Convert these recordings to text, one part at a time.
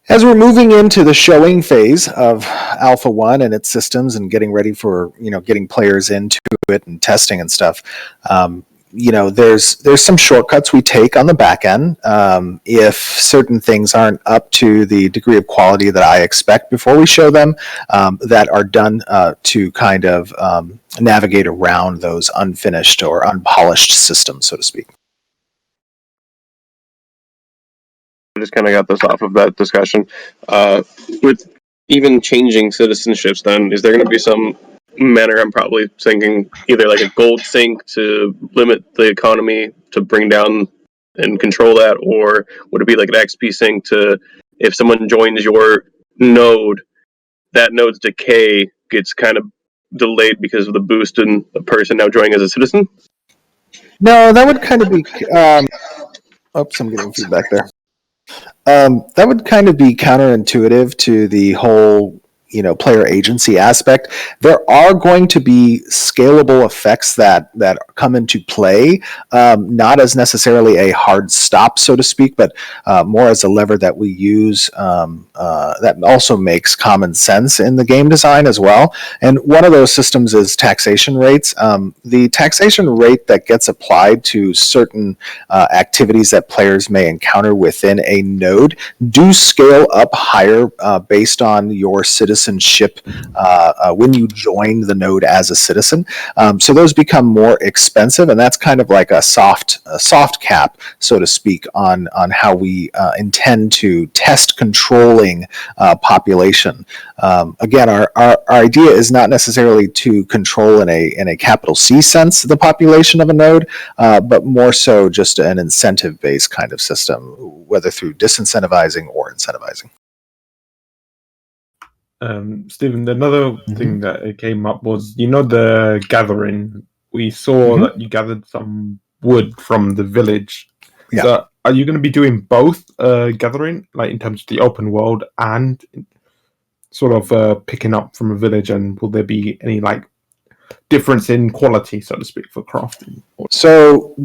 As we're moving into the showing phase of Alpha 1 and its systems and getting ready for, getting players into it and testing and stuff, there's some shortcuts we take on the back end if certain things aren't up to the degree of quality that I expect before we show them, that are done to kind of navigate around those unfinished or unpolished systems, so to speak. I just kind of got this off of that discussion. With even changing citizenships, then, is there going to be some manner, I'm probably thinking either like a gold sink to limit the economy to bring down and control that, or would it be like an XP sink to, if someone joins your node, that node's decay gets kind of delayed because of the boost in the person now joining as a citizen? No, that would kind of be... oops, I'm getting feedback there. That would kind of be counterintuitive to the whole, player agency aspect. There are going to be scalable effects that come into play, not as necessarily a hard stop, so to speak, but more as a lever that we use that also makes common sense in the game design as well. And one of those systems is taxation rates. The taxation rate that gets applied to certain activities that players may encounter within a node do scale up higher based on your citizenship when you join the node as a citizen. So those become more expensive, and that's kind of like a soft cap, so to speak, on how we intend to test controlling population. Again, our idea is not necessarily to control in a capital C sense the population of a node, but more so just an incentive-based kind of system, whether through disincentivizing or incentivizing. Stephen, another thing that came up was, the gathering. We saw that you gathered some wood from the village. Yeah. So are you going to be doing both gathering, like in terms of the open world and sort of picking up from a village? And will there be any difference in quality, so to speak, for crafting? So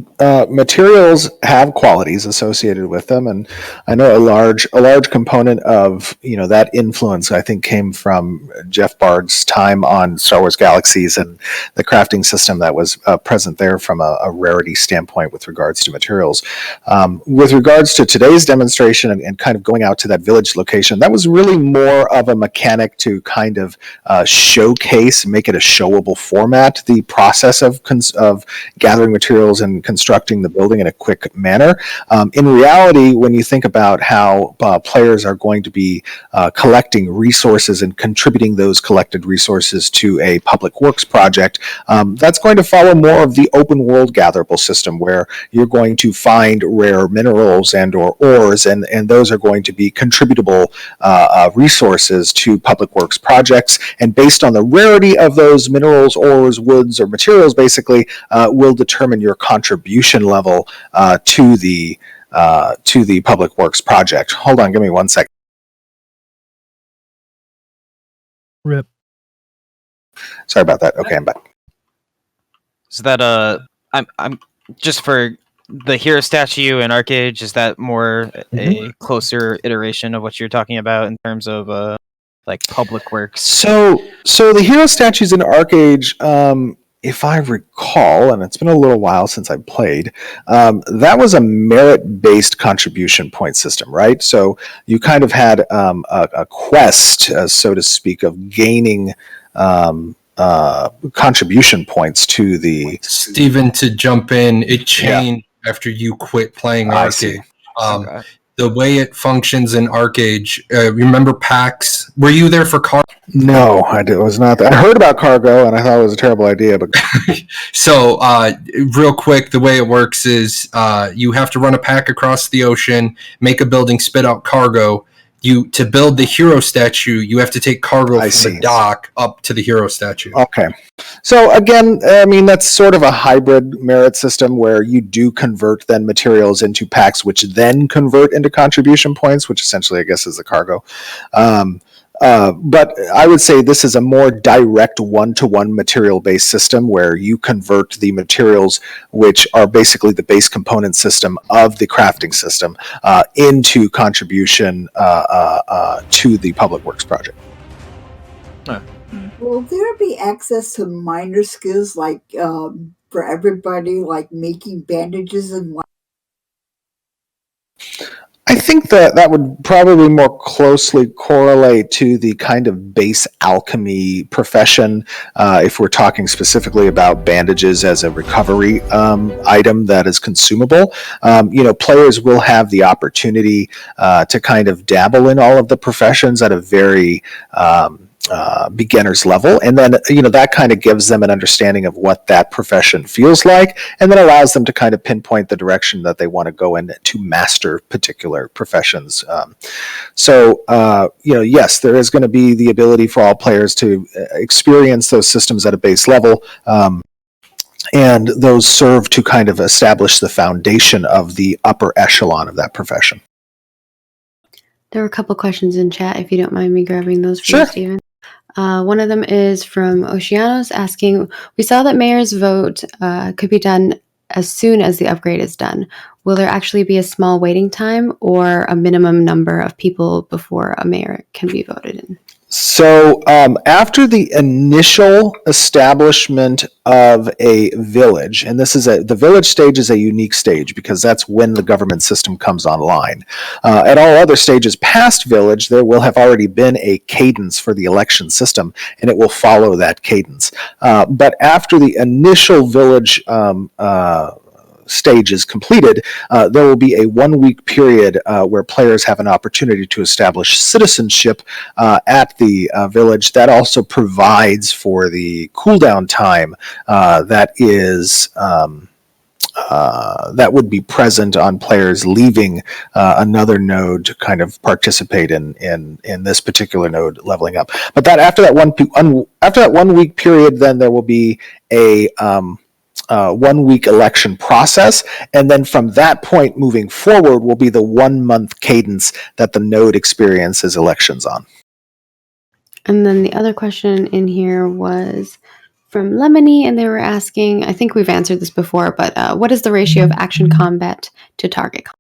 materials have qualities associated with them, and I know a large component of that influence, I think, came from Jeff Bard's time on Star Wars Galaxies and the crafting system that was present there from a rarity standpoint with regards to materials. With regards to today's demonstration and kind of going out to that village location, that was really more of a mechanic to kind of showcase, make it a showable format, the process of gathering materials and constructing the building in a quick manner. In reality, when you think about how players are going to be collecting resources and contributing those collected resources to a public works project, that's going to follow more of the open world gatherable system, where you're going to find rare minerals and or ores, and those are going to be contributable resources to public works projects. And based on the rarity of those minerals, ores, woods, or materials, basically, will determine your contribution level to the public works project. Hold on, give me 1 second. Rip. Sorry about that. Okay, I'm back. Is that I'm just for the hero statue and Arcage? Is that more a closer iteration of what you're talking about in terms of public works? So the hero statues in Arcage, if I recall, and it's been a little while since I played, that was a merit-based contribution point system, right? So you kind of had a quest, so to speak, of gaining contribution points to the... Stephen, to jump in, it changed after you quit playing Arcade. Okay. The way it functions in Arcade, remember PAX? Were you there for Cargo? No, I was not. I heard about Cargo, and I thought it was a terrible idea. But So, real quick, the way it works is you have to run a pack across the ocean, make a building, spit out cargo. To build the hero statue, you have to take cargo from the dock up to the hero statue. Okay. So again, I mean, that's sort of a hybrid merit system where you do convert then materials into packs, which then convert into contribution points, which essentially, I guess, is the cargo. But I would say this is a more direct one-to-one material-based system where you convert the materials, which are basically the base component system of the crafting system, into contribution to the public works project. Will there be access to minor skills like for everybody, like making bandages and what? I think that would probably more closely correlate to the kind of base alchemy profession, if we're talking specifically about bandages as a recovery item that is consumable. Players will have the opportunity to kind of dabble in all of the professions at a very beginner's level, and then that kind of gives them an understanding of what that profession feels like, and then allows them to kind of pinpoint the direction that they want to go in to master particular professions. Yes, there is going to be the ability for all players to experience those systems at a base level, and those serve to kind of establish the foundation of the upper echelon of that profession. There were a couple questions in chat, if you don't mind me grabbing those for Sure. you, Stephen. One of them is from Oceanos asking, we saw that mayor's vote could be done as soon as the upgrade is done. Will there actually be a small waiting time or a minimum number of people before a mayor can be voted in? So after the initial establishment of a village, and the village stage is a unique stage because that's when the government system comes online. At all other stages past village, there will have already been a cadence for the election system, and it will follow that cadence. But after the initial village stage is completed, there will be a 1 week period where players have an opportunity to establish citizenship at the village. That also provides for the cooldown time that is that would be present on players leaving another node to kind of participate in this particular node leveling up. But that after that 1 week period, then there will be a 1 week election process, and then from that point moving forward will be the 1 month cadence that the node experiences elections on. And then the other question in here was from Lemony, and they were asking, I think we've answered this before, but what is the ratio of action combat to target combat?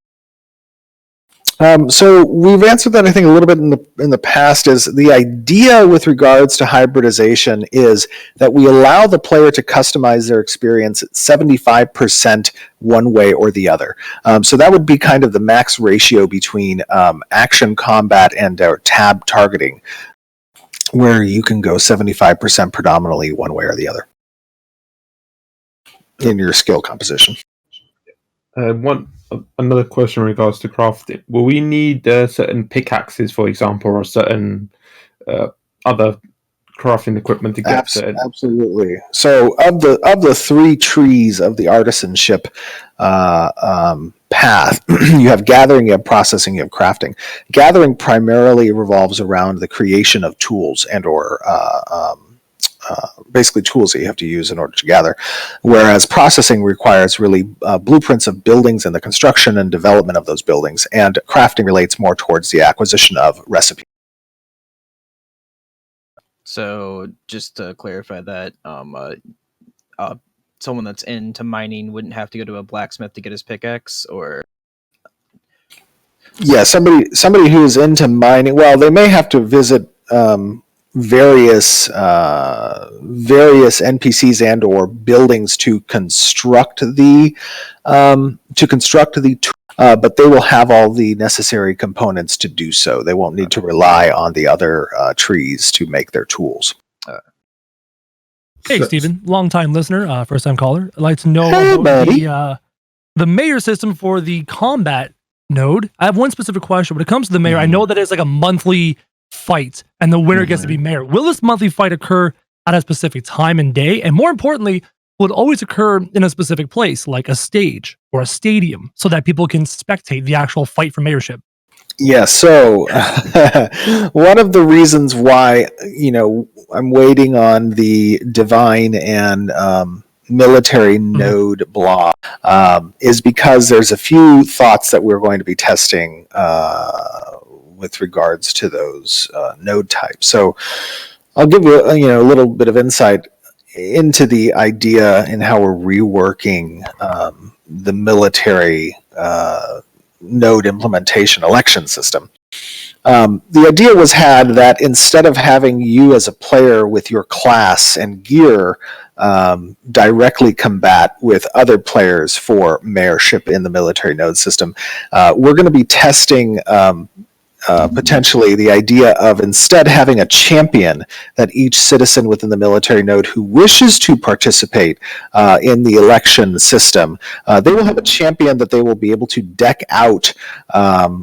So we've answered that, I think, a little bit in the past. Is the idea with regards to hybridization is that we allow the player to customize their experience at 75% one way or the other. So that would be kind of the max ratio between action combat and tab targeting, where you can go 75% predominantly one way or the other in your skill composition. Another question in regards to crafting. Will we need certain pickaxes, for example, or certain other crafting equipment to get certain? Absolutely. So of the three trees of the artisanship path, you have gathering, you have processing, you have crafting. Gathering primarily revolves around the creation of tools and or basically tools that you have to use in order to gather, whereas processing requires really blueprints of buildings and the construction and development of those buildings, and crafting relates more towards the acquisition of recipes. So just to clarify that, someone that's into mining wouldn't have to go to a blacksmith to get his pickaxe, or? Yeah, somebody who is into mining, well, they may have to visit various NPCs and or buildings to construct the but they will have all the necessary components to do so. They won't need to rely on the other trees to make their tools. Hey, Stephen, long-time listener, first-time caller. I'd like to know about the mayor system for the combat node. I have one specific question. When it comes to the mayor, I know that it's like a monthly fight, and the winner gets to be mayor. Will this monthly fight occur at a specific time and day? And more importantly, will it always occur in a specific place, like a stage or a stadium, so that people can spectate the actual fight for mayorship? Yeah, so one of the reasons why, I'm waiting on the divine and military node block is because there's a few thoughts that we're going to be testing with regards to those node types. So I'll give you a little bit of insight into the idea and how we're reworking the military node implementation election system. The idea was had that instead of having you as a player with your class and gear directly combat with other players for mayorship in the military node system, we're going to be testing potentially the idea of instead having a champion that each citizen within the military node who wishes to participate in the election system, they will have a champion that they will be able to deck out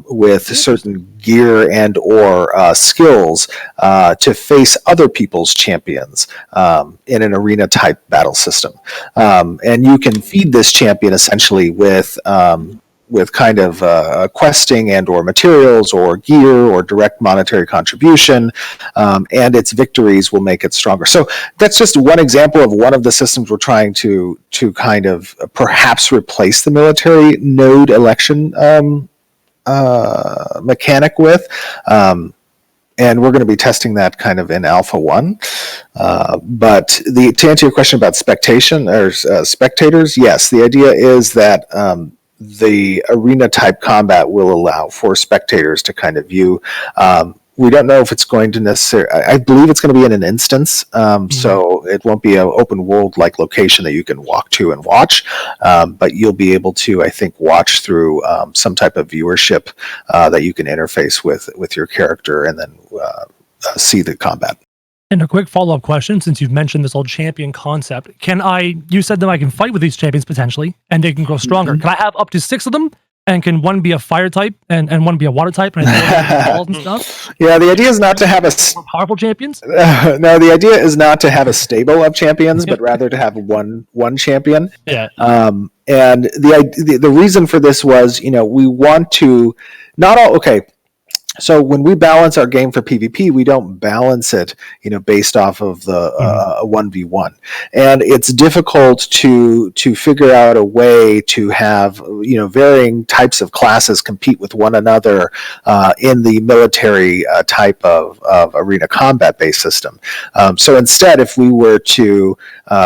with certain gear and or skills to face other people's champions in an arena type battle system. And you can feed this champion essentially with kind of questing and or materials or gear or direct monetary contribution, and its victories will make it stronger. So that's just one example of one of the systems we're trying to kind of perhaps replace the military node election mechanic with. And we're going to be testing that kind of in Alpha 1. But to answer your question about spectators, yes, the idea is that the arena type combat will allow for spectators to kind of view. We don't know if it's going to necessarily, I believe it's going to be in an instance, so it won't be an open world like location that you can walk to and watch, but you'll be able to, I think, watch through some type of viewership that you can interface with your character and then see the combat. And a quick follow-up question, since you've mentioned this old champion concept, you said that I can fight with these champions potentially, and they can grow stronger. Can I have up to 6 of them? And can one be a fire type and one be a water type and balls and stuff? Yeah, the idea is not to have more powerful champions. No, the idea is not to have a stable of champions, but rather to have one champion. Yeah. And the reason for this was, we want to not all okay. So when we balance our game for PvP, we don't balance it, based off of the 1v1, and it's difficult to figure out a way to have varying types of classes compete with one another in the military type of arena combat based system. So instead, if we were to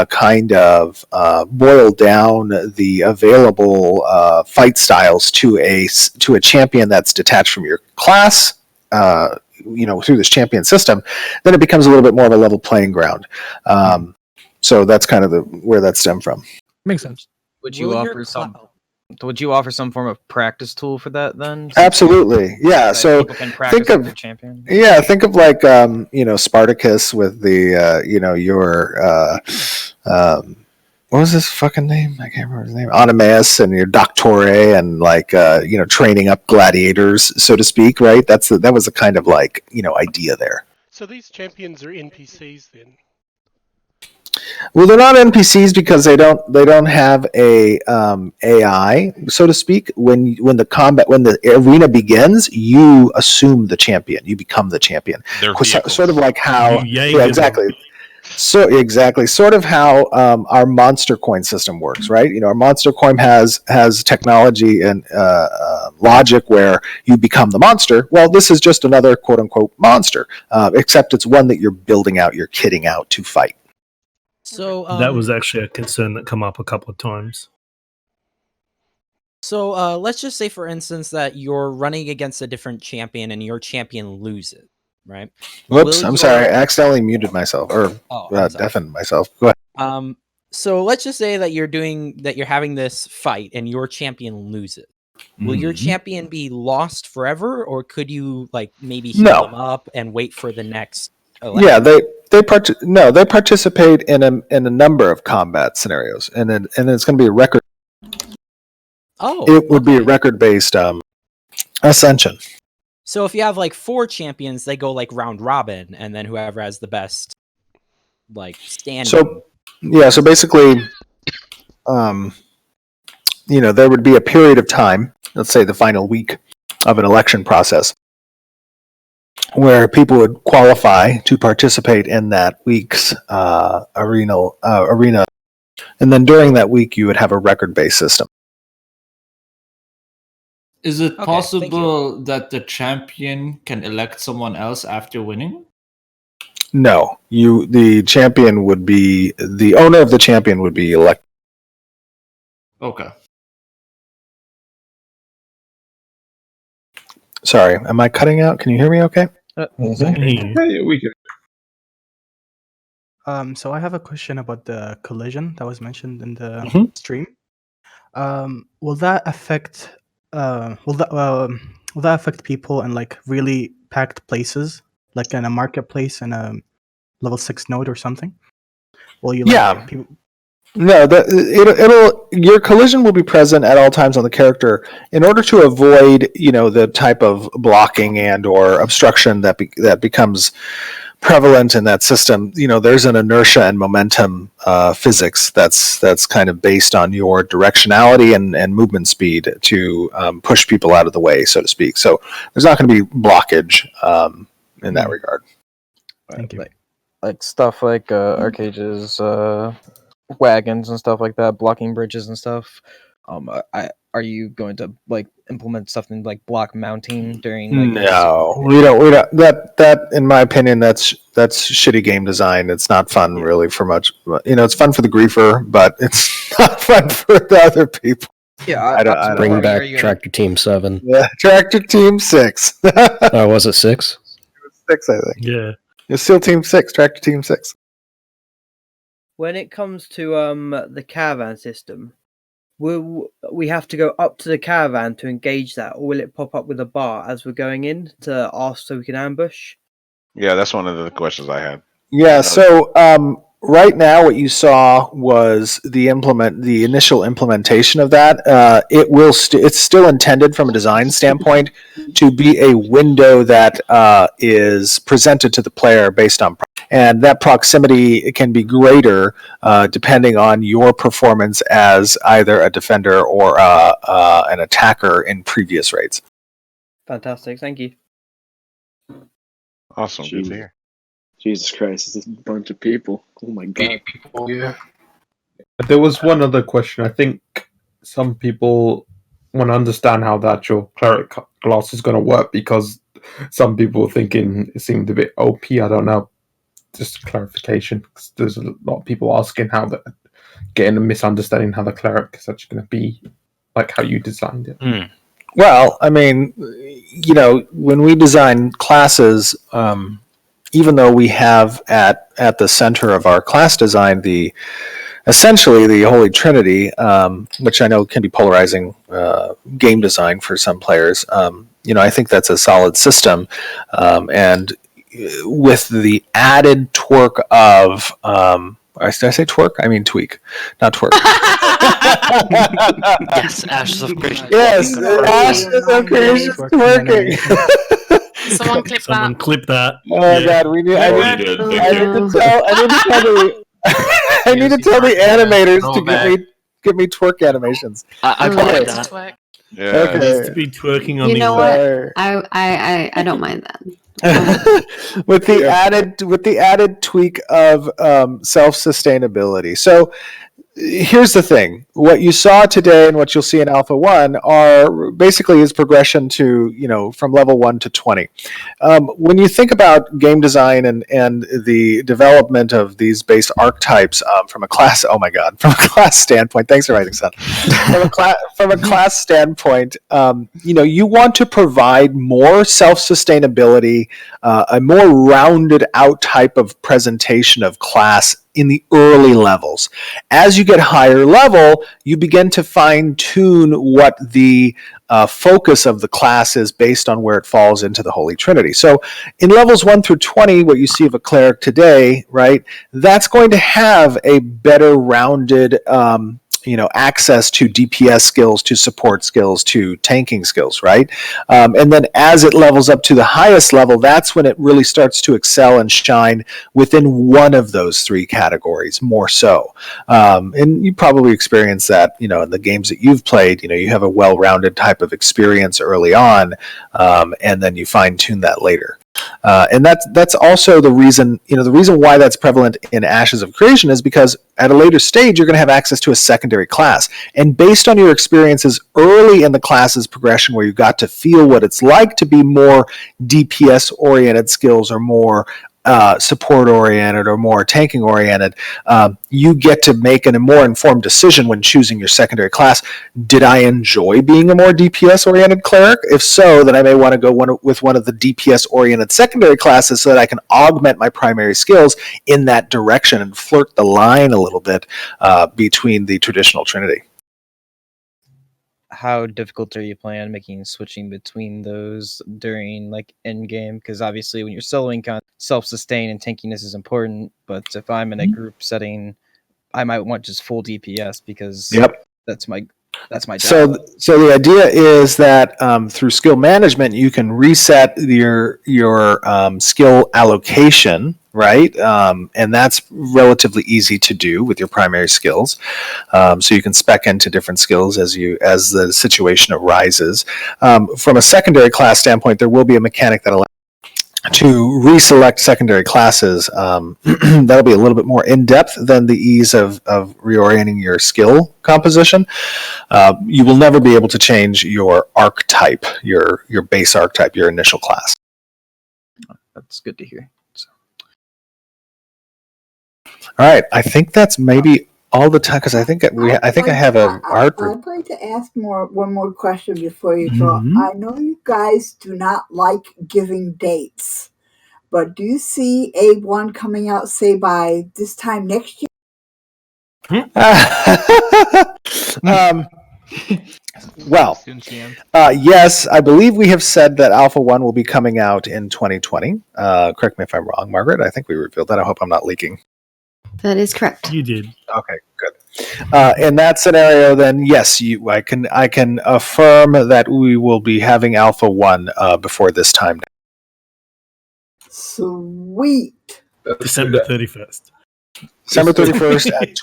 kind of boil down the available fight styles to a champion that's detached from your class, through this champion system, then it becomes a little bit more of a level playing ground. So that's kind of where that stemmed from. Makes sense. Would you offer some form of practice tool for that then? Absolutely, yeah. So people can practice with their champion. Yeah, think of like Spartacus with the what was his fucking name? I can't remember his name. Onimus and your Doctore and training up gladiators, so to speak, right? That was a kind of idea there. So these champions are NPCs then? Well, they're not NPCs because they don't have a AI, so to speak. When the arena begins, you assume the champion. You become the champion. Sort of like how exactly. So exactly, sort of how our monster coin system works, right? Our monster coin has technology and logic where you become the monster. Well, this is just another quote unquote monster, except it's one that you're building out, you're kitting out to fight. So that was actually a concern that come up a couple of times. So let's just say, for instance, that you're running against a different champion and your champion loses. Right. Whoops! I'm sorry. I accidentally muted myself or deafened myself. Go ahead. So let's just say that you're having this fight and your champion loses. Will your champion be lost forever, or could you maybe heal them up and wait for the next election? Yeah, they participate in a number of combat scenarios, and it's going to be a record. It would be a record based ascension. So if you have 4 champions, they go round robin, and then whoever has the best standing. So basically, there would be a period of time, let's say the final week of an election process, where people would qualify to participate in that week's arena, and then during that week you would have a record-based system. Is it Okay, possible that the champion can elect someone else after winning? No, the champion would be the owner of the champion would be elected. Okay. Sorry, am I cutting out? Can you hear me? Okay. Hey, we can. So I have a question about the collision that was mentioned in the Mhm. stream. Will that affect? Will that affect people in like really packed places, like in a marketplace in a level 6 node or something? Will you like Yeah. people? No, it'll your collision will be present at all times on the character in order to avoid the type of blocking and or obstruction that becomes prevalent in that system. There's an inertia and momentum physics that's kind of based on your directionality and movement speed to push people out of the way, so to speak. So there's not going to be blockage in that regard. Thank you. Like stuff like arcages, wagons and stuff like that, blocking bridges and stuff. Are you going to like implement something like block mounting during like No, we don't. That in my opinion, that's shitty game design. It's not fun really for much. It's fun for the griefer, but it's not fun for the other people. Yeah, I don't Bring back Are you Tractor Team 7. Yeah, Tractor Team 6. Oh, was it 6? 6, I think. Yeah. It's still Team 6, Tractor Team 6. When it comes to the caravan system, will we have to go up to the caravan to engage that, or will it pop up with a bar as we're going in to ask so we can ambush? Yeah, that's one of the questions I had. Yeah. So right now, what you saw was the initial implementation of that. It's still intended from a design standpoint to be a window that is presented to the player based on, and that proximity can be greater depending on your performance as either a defender or an attacker in previous raids. Fantastic, thank you. Awesome, good to hear. Jesus Christ, it's a bunch of people. Oh my god. Yeah. There was one other question. I think some people want to understand how the actual cleric class is going to work, because some people are thinking it seemed a bit OP. I don't know. Just clarification, because there's a lot of people asking getting a misunderstanding how the cleric is actually going to be, like how you designed it. Well, I mean, when we design classes, even though we have at the center of our class design essentially the Holy Trinity, which I know can be polarizing game design for some players. I think that's a solid system, and with the added torque of did I say twerk? I mean tweak, not twerk. Yes, Ashes of Creation. Yes, Ashes of Creation twerking. Someone clip Someone that. clip that. Oh Yeah. God, I need to tell the animators to give me twerk animations. I Okay. Twerk. Yeah. Okay. It needs to be twerking on You the know wall. what? I don't mind that. with the added tweak of self-sustainability. So here's the thing: what you saw today and what you'll see in Alpha 1 are basically is progression to from level 1 to 20. When you think about game design and the development of these base archetypes from a class standpoint, thanks for writing, son. From a class standpoint, you want to provide more self-sustainability, a more rounded out type of presentation of class in the early levels. As you get higher level, you begin to fine tune what the focus of the class is based on where it falls into the Holy Trinity. So in levels 1 through 20, what you see of a cleric today, right, that's going to have a better rounded access to DPS skills, to support skills, to tanking skills, right? And then as it levels up to the highest level, that's when it really starts to excel and shine within one of those three categories more so. And you probably experience that, in the games that you've played, you have a well-rounded type of experience early on, and then you fine-tune that later. And that's also the reason, the reason why that's prevalent in Ashes of Creation is because at a later stage, you're going to have access to a secondary class. And based on your experiences early in the class's progression, where you got to feel what it's like to be more DPS-oriented skills or more support-oriented or more tanking-oriented, you get to make a more informed decision when choosing your secondary class. Did I enjoy being a more DPS-oriented cleric? If so, then I may want to go with one of the DPS-oriented secondary classes so that I can augment my primary skills in that direction and flirt the line a little bit between the traditional trinity. How difficult are you planning on making switching between those during like end game? Because obviously, when you're soloing, self-sustain and tankiness is important. But if I'm in a group setting, I might want just full DPS because that's my job. So the idea is that through skill management, you can reset your skill allocation, right? And that's relatively easy to do with your primary skills. So you can spec into different skills as the situation arises. From a secondary class standpoint, there will be a mechanic that allows to reselect secondary classes. That'll be a little bit more in-depth than the ease of reorienting your skill composition. You will never be able to change your archetype, your base archetype, your initial class. That's good to hear. All right, I think that's maybe all the time, because I think I have a art. I'd like to ask one more question before you go. I know you guys do not like giving dates, but do you see A1 coming out, say, by this time next year? Well, yes, I believe we have said that Alpha 1 will be coming out in 2020. Correct me if I'm wrong, Margaret. I think we revealed that. I hope I'm not leaking. That is correct. You did. Okay, good. In that scenario, then yes, I can affirm that we will be having Alpha 1 before this time. Sweet. December 31st. December 31st at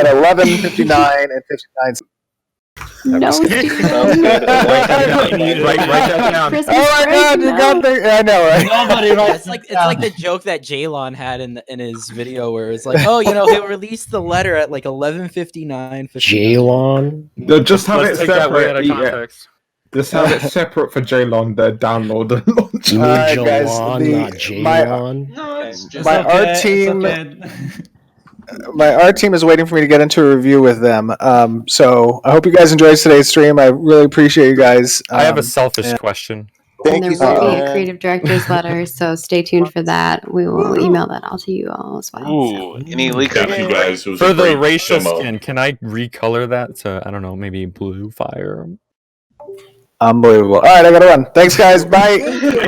11:59 and 59. No, Write that down. Christmas Oh my God, you got the. I know, right? Nobody writes. It's like the joke that Jaylon had in his video where it's like, oh, he'll release the letter at like 11:59. Jaylon. Just have Let's it take that way out separate. of context. Just have it separate for Jaylon, the download and launch. You mean Alright, guys, Jalon, not Jaylon? No, it's just My art team. My art team is waiting for me to get into a review with them. So I hope you guys enjoyed today's stream. I really appreciate you guys. I have a selfish question. And there will be a creative director's letter, so stay tuned for that. We will email that all to you all as well. Ooh, any leaks? Thank you guys. It was For a the great racial demo. skin, can I recolor that to, I don't know, maybe blue fire? Unbelievable. All right, I gotta run. Thanks, guys. Bye.